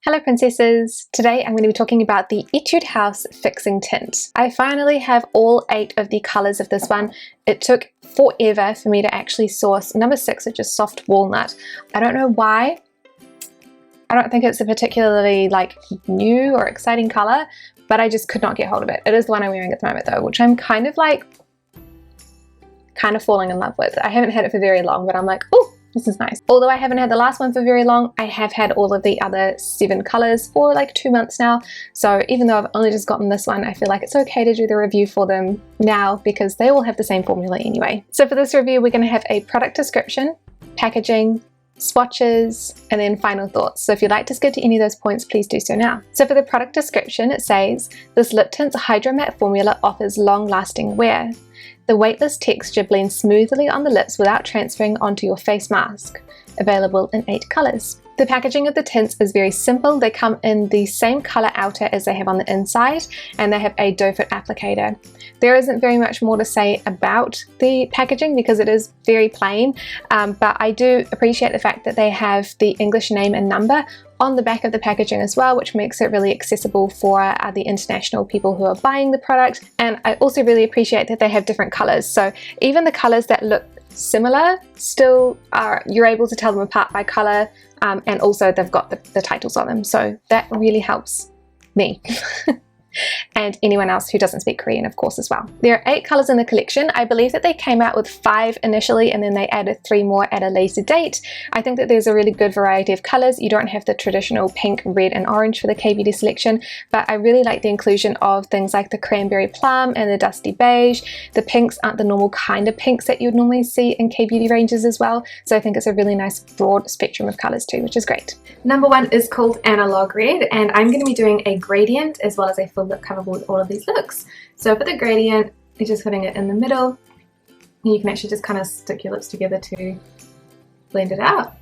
Hello princesses! Today I'm going to be talking about the Etude House Fixing Tint. I finally have all 8 of the colours of this one. It took forever for me to actually source number 6, which is Soft Walnut. I don't know why. I don't think it's a particularly new or exciting colour, but I just could not get hold of it. It is the one I'm wearing at the moment though, which I'm kind of falling in love with. I haven't had it for very long, but I'm like, oh, this is nice. Although I haven't had the last one for very long, I have had all of the other 7 colors for like 2 months now. So even though I've only just gotten this one, I feel like it's okay to do the review for them now because they all have the same formula anyway. So for this review, we're going to have a product description, packaging, swatches, and then final thoughts. So if you'd like to skip to any of those points, please do so now. So for the product description, it says, this lip tint's Hydro Matte formula offers long-lasting wear. The weightless texture blends smoothly on the lips without transferring onto your face mask. Available in 8 colors. The packaging of the tints is very simple. They come in the same color outer as they have on the inside, and they have a doe foot applicator. There isn't very much more to say about the packaging because it is very plain, but I do appreciate the fact that they have the English name and number on the back of the packaging as well, which makes it really accessible for the international people who are buying the product. And I also really appreciate that they have different colors. So even the colors that look similar still are, you're able to tell them apart by color, and also they've got the titles on them. So that really helps me. And anyone else who doesn't speak Korean, of course, as well. There are 8 colors in the collection. I believe that they came out with 5 initially and then they added 3 more at a later date. I think that there's a really good variety of colors. You don't have the traditional pink, red, and orange for the Kbeauty selection, but I really like the inclusion of things like the cranberry plum and the dusty beige. The pinks aren't the normal kind of pinks that you'd normally see in Kbeauty ranges as well, so I think it's a really nice broad spectrum of colors too, which is great. Number 1 is called Analog Red, and I'm going to be doing a gradient as well as a full lip cover with all of these looks. So for the gradient, you're just putting it in the middle, and you can actually just kind of stick your lips together to blend it out.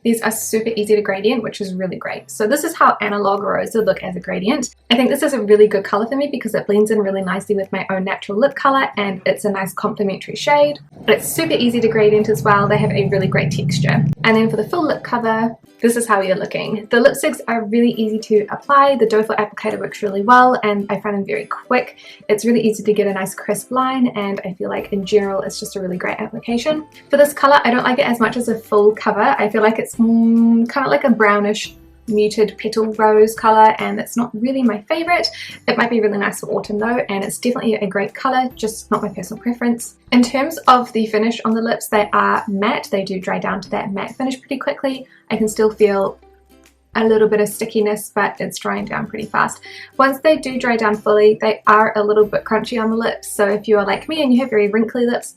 These are super easy to gradient, which is really great. So this is how Analog Rose would look as a gradient. I think this is a really good color for me because it blends in really nicely with my own natural lip color, and it's a nice complementary shade. But it's super easy to gradient as well. They have a really great texture. And then for the full lip cover, this is how you're looking. The lipsticks are really easy to apply. The doe foot applicator works really well, and I find them very quick. It's really easy to get a nice crisp line, and I feel like in general it's just a really great application. For this color, I don't like it as much as a full cover. I feel like it's kind of like a brownish muted petal rose color, and it's not really my favorite. It might be really nice for autumn though, and it's definitely a great color, just not my personal preference. In terms of the finish on the lips, they are matte. They do dry down to that matte finish pretty quickly. I can still feel a little bit of stickiness, but it's drying down pretty fast. Once they do dry down fully, they are a little bit crunchy on the lips, so if you are like me and you have very wrinkly lips,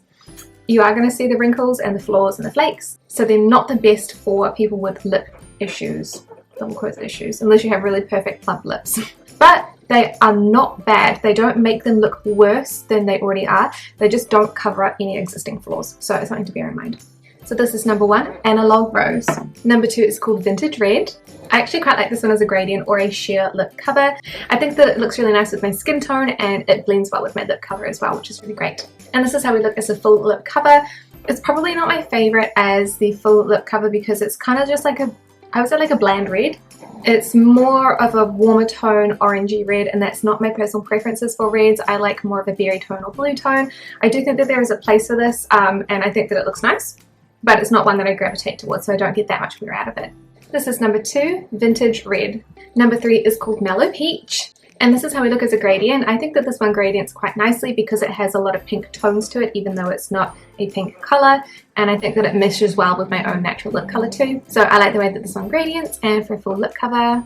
you are going to see the wrinkles and the flaws and the flakes. So they're not the best for people with lip issues, double quotes issues, unless you have really perfect plump lips. But they are not bad. They don't make them look worse than they already are. They just don't cover up any existing flaws. So it's something to bear in mind. So this is number 1, Analog Rose. Number 2 is called Vintage Red. I actually quite like this one as a gradient or a sheer lip cover. I think that it looks really nice with my skin tone, and it blends well with my lip cover as well, which is really great. And this is how we look as a full lip cover. It's probably not my favorite as the full lip cover because it's kind of just like I would say like a bland red. It's more of a warmer tone orangey red, and that's not my personal preferences for reds. I like more of a berry tone or blue tone. I do think that there is a place for this, and I think that it looks nice, but it's not one that I gravitate towards, so I don't get that much wear out of it. This is number 2, Vintage Red. Number 3 is called Mellow Peach, and this is how we look as a gradient. I think that this one gradients quite nicely because it has a lot of pink tones to it, even though it's not a pink color, and I think that it meshes well with my own natural lip color too. So I like the way that this one gradients. And for a full lip cover,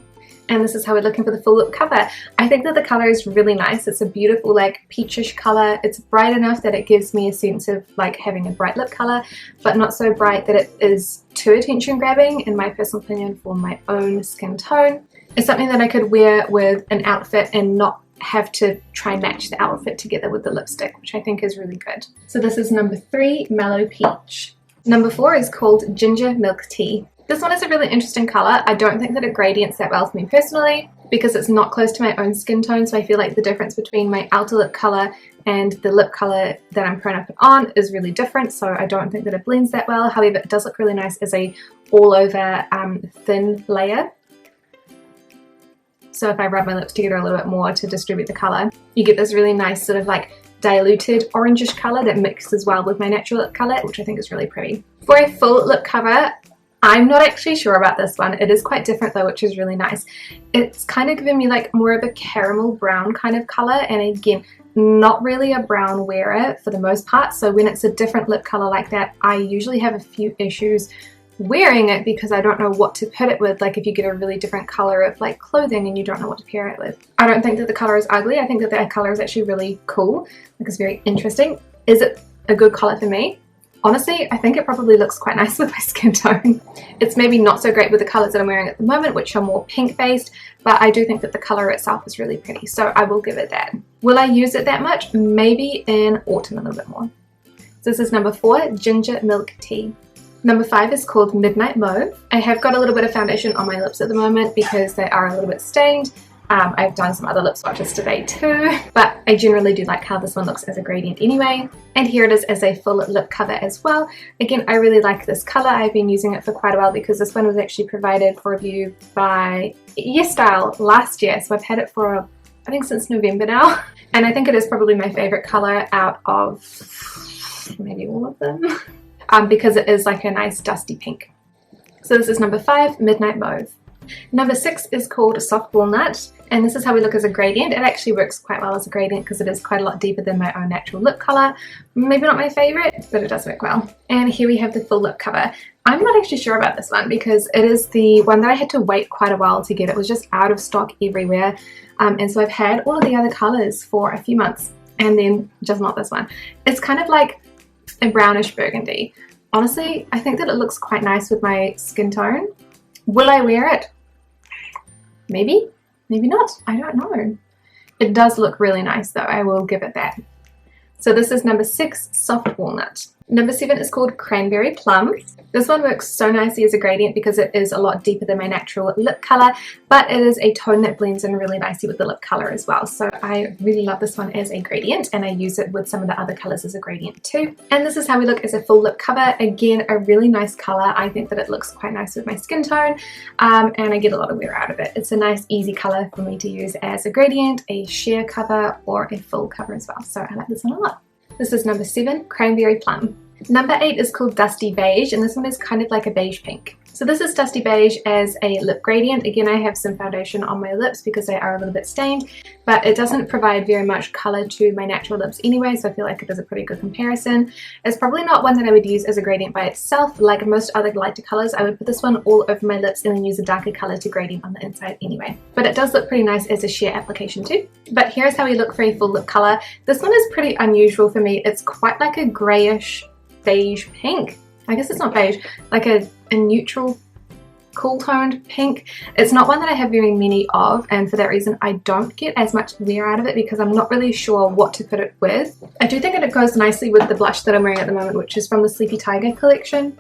and this is how we're looking for the full lip cover. I think that the color is really nice. It's a beautiful like peachish color. It's bright enough that it gives me a sense of like having a bright lip color, but not so bright that it is too attention grabbing, in my personal opinion, for my own skin tone. It's something that I could wear with an outfit and not have to try and match the outfit together with the lipstick, which I think is really good. So this is number 3, Mellow Peach. Number 4 is called Ginger Milk Tea. This one is a really interesting colour. I don't think that it gradients that well for me personally because it's not close to my own skin tone, so I feel like the difference between my outer lip colour and the lip colour that I'm prone up and on is really different, so I don't think that it blends that well. However, it does look really nice as a all over thin layer. So if I rub my lips together a little bit more to distribute the colour, you get this really nice sort of like diluted orangish colour that mixes well with my natural lip colour, which I think is really pretty. For a full lip cover, I'm not actually sure about this one. It is quite different though, which is really nice. It's kind of giving me like more of a caramel brown kind of colour, and again, not really a brown wearer for the most part, so when it's a different lip colour like that, I usually have a few issues wearing it because I don't know what to put it with, like if you get a really different color of like clothing and you don't know what to pair it with. I don't think that the color is ugly. I think that the color is actually really cool. Like it's very interesting. Is it a good color for me? Honestly, I think it probably looks quite nice with my skin tone. It's maybe not so great with the colors that I'm wearing at the moment, which are more pink based, but I do think that the color itself is really pretty, so I will give it that. Will I use it that much? Maybe in autumn a little bit more. So this is number 4, Ginger Milk Tea. Number 5 is called Midnight Mauve. I have got a little bit of foundation on my lips at the moment because they are a little bit stained. I've done some other lip swatches today too, but I generally do like how this one looks as a gradient anyway. And here it is as a full lip cover as well. Again, I really like this color. I've been using it for quite a while because this one was actually provided for review by Yesstyle last year. So I've had it for, I think, since November now. And I think it is probably my favorite color out of maybe all of them. Because it is like a nice dusty pink. So this is number 5, Midnight Mauve. Number 6 is called Soft Walnut, and this is how we look as a gradient. It actually works quite well as a gradient because it is quite a lot deeper than my own natural lip colour. Maybe not my favourite, but it does work well. And here we have the full lip cover. I'm not actually sure about this one because it is the one that I had to wait quite a while to get. It was just out of stock everywhere, and so I've had all of the other colours for a few months and then just not this one. It's kind of like a brownish burgundy. Honestly, I think that it looks quite nice with my skin tone. Will I wear it? Maybe, maybe not. I don't know. It does look really nice though. I will give it that. So this is number 6, Soft Walnut. Number 7 is called Cranberry Plum. This one works so nicely as a gradient because it is a lot deeper than my natural lip colour, but it is a tone that blends in really nicely with the lip colour as well. So I really love this one as a gradient, and I use it with some of the other colours as a gradient too. And this is how we look as a full lip cover. Again, a really nice colour. I think that it looks quite nice with my skin tone, and I get a lot of wear out of it. It's a nice easy colour for me to use as a gradient, a sheer cover, or a full cover as well. So I like this one a lot. This is number 7, Cranberry Plum. Number 8 is called Dusty Beige, and this one is kind of like a beige pink. So this is Dusty Beige as a lip gradient. Again, I have some foundation on my lips because they are a little bit stained, but it doesn't provide very much colour to my natural lips anyway, so I feel like it is a pretty good comparison. It's probably not one that I would use as a gradient by itself. Like most other lighter colours, I would put this one all over my lips and then use a darker colour to gradient on the inside anyway. But it does look pretty nice as a sheer application too. But here's how we look for a full lip colour. This one is pretty unusual for me. It's quite like a greyish beige pink. I guess it's not beige, like a neutral cool toned pink. It's not one that I have very many of, and for that reason I don't get as much wear out of it because I'm not really sure what to put it with. I do think that it goes nicely with the blush that I'm wearing at the moment, which is from the Sleepy Tiger collection,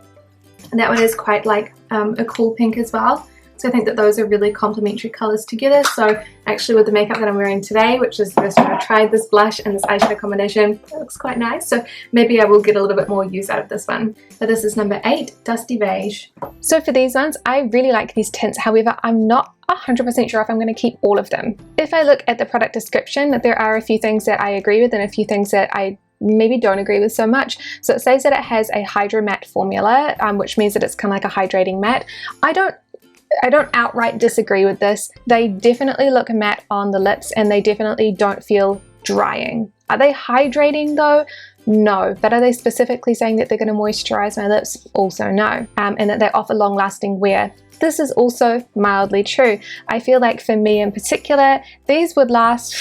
and that one is quite like a cool pink as well. So I think that those are really complementary colours together. So actually with the makeup that I'm wearing today, which is the first time I've tried this blush and this eyeshadow combination, it looks quite nice. So maybe I will get a little bit more use out of this one. But this is number 8, Dusty Beige. So for these ones, I really like these tints. However, I'm not 100% sure if I'm going to keep all of them. If I look at the product description, there are a few things that I agree with and a few things that I maybe don't agree with so much. So it says that it has a Hydro Matte formula, which means that it's kind of like a hydrating matte. I don't outright disagree with this. They definitely look matte on the lips and they definitely don't feel drying. Are they hydrating though? No. But are they specifically saying that they're going to moisturize my lips? Also no. And that they offer long-lasting wear. This is also mildly true. I feel like for me in particular, these would last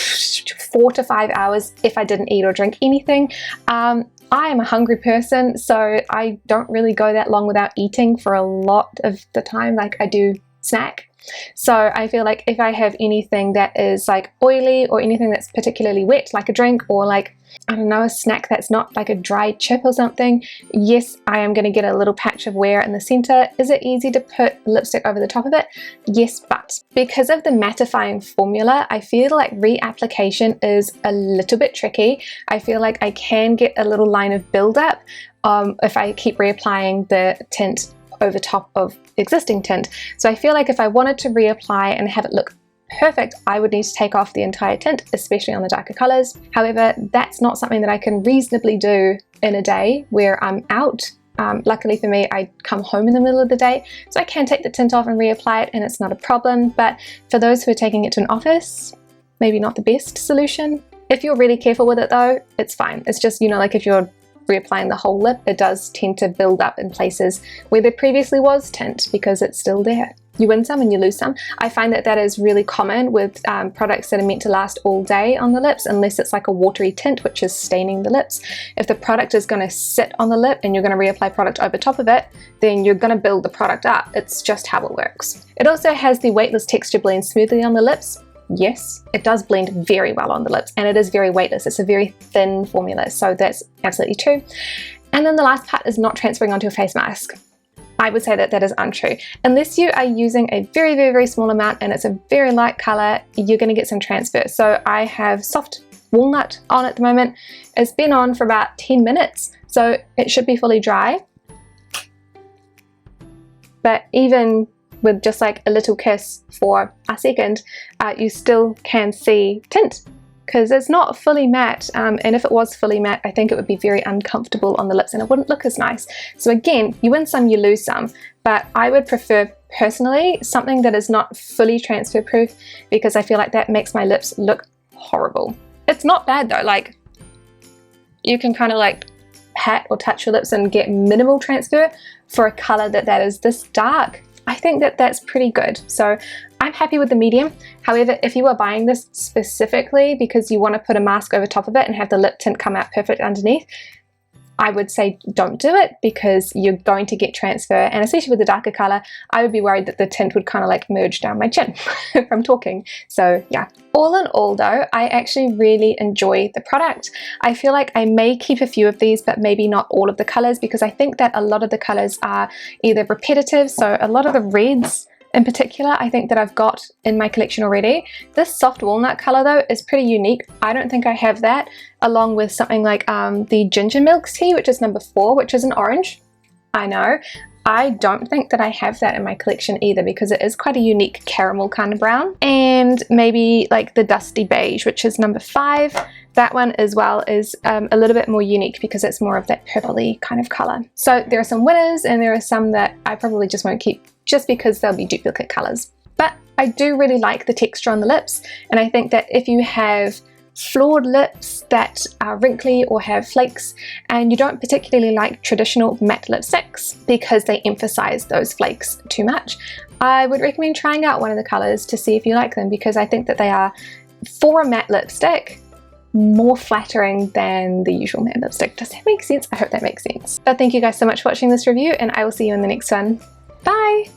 4 to 5 hours if I didn't eat or drink anything. I am a hungry person, so I don't really go that long without eating for a lot of the time. Like I do snack. So I feel like if I have anything that is like oily or anything that's particularly wet, like a drink, or like, I don't know, a snack that's not like a dried chip or something, yes, I am going to get a little patch of wear in the center. Is it easy to put lipstick over the top of it? Yes, but because of the mattifying formula, I feel like reapplication is a little bit tricky. I feel like I can get a little line of buildup if I keep reapplying the tint over top of existing tint. So I feel like if I wanted to reapply and have it look perfect, I would need to take off the entire tint, especially on the darker colors. However, that's not something that I can reasonably do in a day where I'm out. Luckily for me, I come home in the middle of the day, so I can take the tint off and reapply it and it's not a problem. But for those who are taking it to an office, maybe not the best solution. If you're really careful with it though, it's fine. It's just, you know, like if you're reapplying the whole lip, it does tend to build up in places where there previously was tint because it's still there. You win some and you lose some. I find that that is really common with products that are meant to last all day on the lips, unless it's like a watery tint which is staining the lips. If the product is going to sit on the lip and you're going to reapply product over top of it, then you're going to build the product up. It's just how it works. It also has the weightless texture blend smoothly on the lips. Yes, it does blend very well on the lips, and it is very weightless. It's a very thin formula, so that's absolutely true. And then the last part is not transferring onto a face mask. I would say that that is untrue. Unless you are using a very, very, very small amount and it's a very light color, you're going to get some transfer. So I have soft walnut on at the moment. It's been on for about 10 minutes, so it should be fully dry. But even with just like a little kiss for a second, you still can see tint because it's not fully matte, and if it was fully matte, I think it would be very uncomfortable on the lips and it wouldn't look as nice. So again, you win some, you lose some, but I would prefer personally something that is not fully transfer proof because I feel like that makes my lips look horrible. It's not bad though, like you can kind of like pat or touch your lips and get minimal transfer for a color that is this dark. I think that that's pretty good. So I'm happy with the medium. However, if you are buying this specifically because you want to put a mask over top of it and have the lip tint come out perfect underneath, I would say don't do it because you're going to get transfer, and especially with the darker color, I would be worried that the tint would kind of like merge down my chin from talking. So yeah. All in all though, I actually really enjoy the product. I feel like I may keep a few of these, but maybe not all of the colors, because I think that a lot of the colors are either repetitive, so a lot of the reds in particular, I think that I've got in my collection already. This soft walnut color though is pretty unique. I don't think I have that, along with something like the ginger milk tea, which is number 4, which is an orange. I know. I don't think that I have that in my collection either because it is quite a unique caramel kind of brown. And maybe like the dusty beige, which is number 5. That one as well is a little bit more unique because it's more of that purpley kind of color. So there are some winners and there are some that I probably just won't keep just because they'll be duplicate colors. But I do really like the texture on the lips, and I think that if you have flawed lips that are wrinkly or have flakes and you don't particularly like traditional matte lipsticks because they emphasize those flakes too much, I would recommend trying out one of the colors to see if you like them, because I think that they are, for a matte lipstick, more flattering than the usual matte lipstick. Does that make sense? I hope that makes sense. But thank you guys so much for watching this review, and I will see you in the next one. Bye!